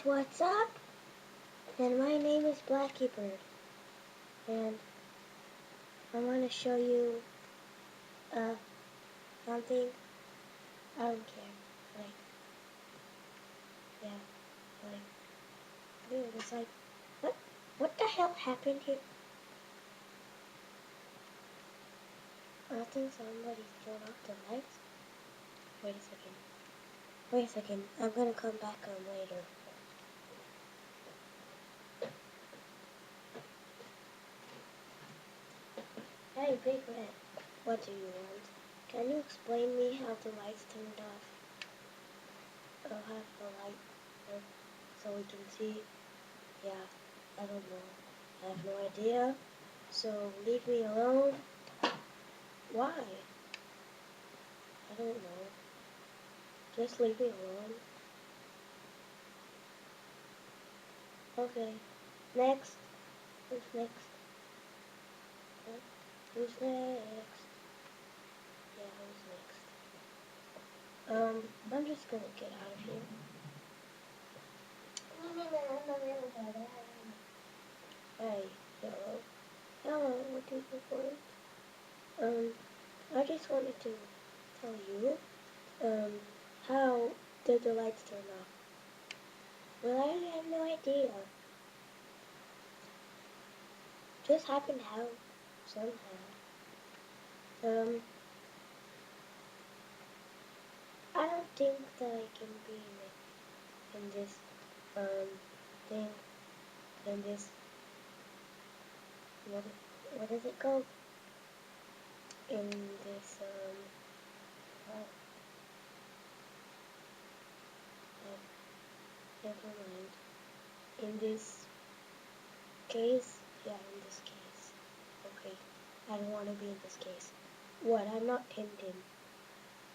What's up? And my name is Blackie Bird, and I want to show you something. I don't care. Yeah, dude, it's like, what the hell happened here? I think somebody turned off the lights. Wait a second. I'm gonna come back on later. Hey, Big Red, what do you want? Can you explain me how the lights turned off? I'll have the light so we can see. Yeah, I don't know. I have no idea. So leave me alone. Why? I don't know. Just leave me alone. Okay. Next. Who's next? Huh? Who's next? Yeah, who's next? I'm just gonna get out of here. Hey, hello. Hello, what do you want? I just wanted to tell you, how did the lights turn off? Well, I have no idea. Just happened how, somehow. I don't think that I can be in this, thing, in this, what is it called? In this, never mind. In this case? Yeah, in this case. Okay. I don't want to be in this case. What? I'm not Tintin.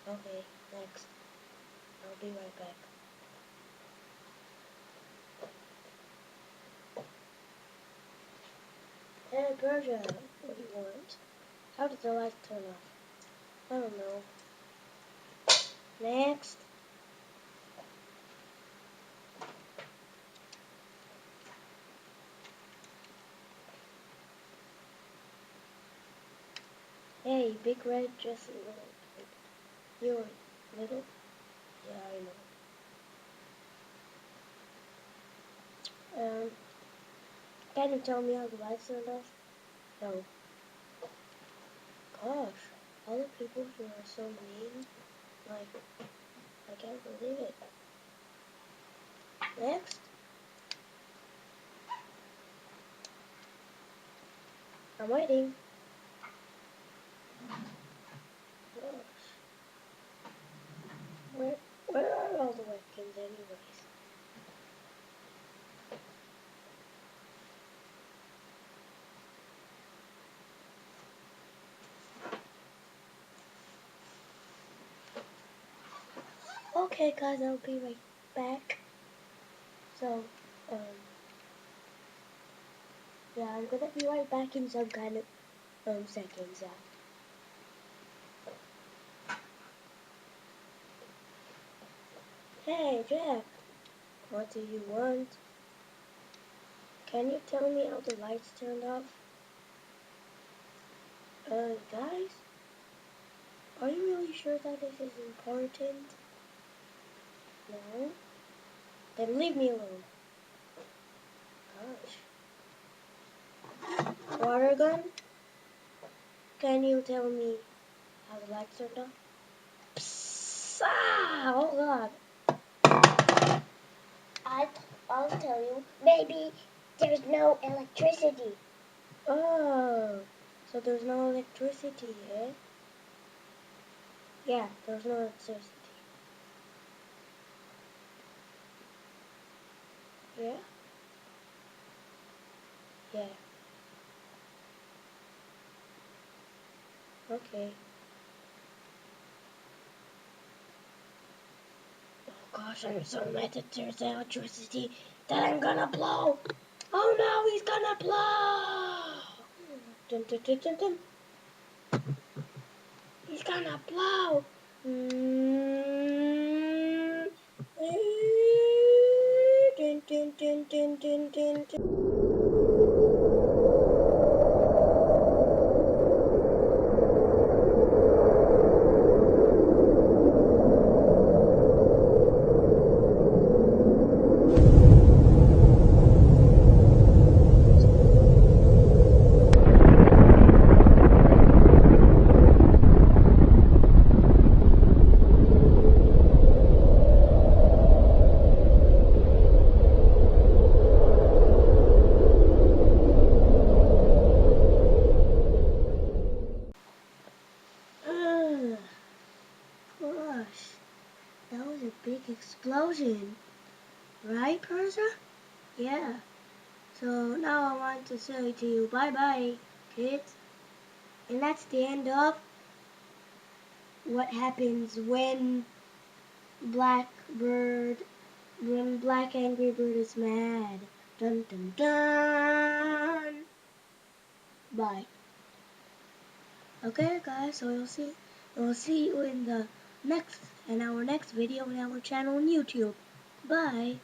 Okay, next. I'll be right back. Hey, Berger, what do you want? How did the lights turn off? I don't know. Next. Hey, Big Red, just a little. You're little? Yeah, I know. Can you tell me how the lights turned off? No. Gosh, all the people here are so mean. Like, I can't believe it. Next. I'm waiting. Gosh. Where are all the webkins anyways? Okay, guys, I'll be right back. So, yeah, I'm gonna be right back in some kind of, seconds, yeah. Hey, Jack, what do you want? Can you tell me how the lights turned off? Guys, are you really sure that this is important? No? Then leave me alone. Gosh. Water gun? Can you tell me how the lights turned off? Psst! Ah! Oh god. I'll tell you. Maybe there's no electricity. Oh, so there's no electricity, eh? Yeah, there's no electricity. Yeah? Yeah. Okay. Oh gosh, I'm so mad that there's electricity that I'm gonna blow. Oh no, he's gonna blow! Dun, dun, dun, dun, dun. He's gonna blow! Mm. Dun, Gosh, that was a big explosion, right, Persia? Yeah. So now I want to say to you, bye-bye, kids. And that's the end of what happens when Black Angry Bird is mad. Dun dun dun. Bye. Okay, guys. So we'll see you in our next video on our channel on YouTube. Bye.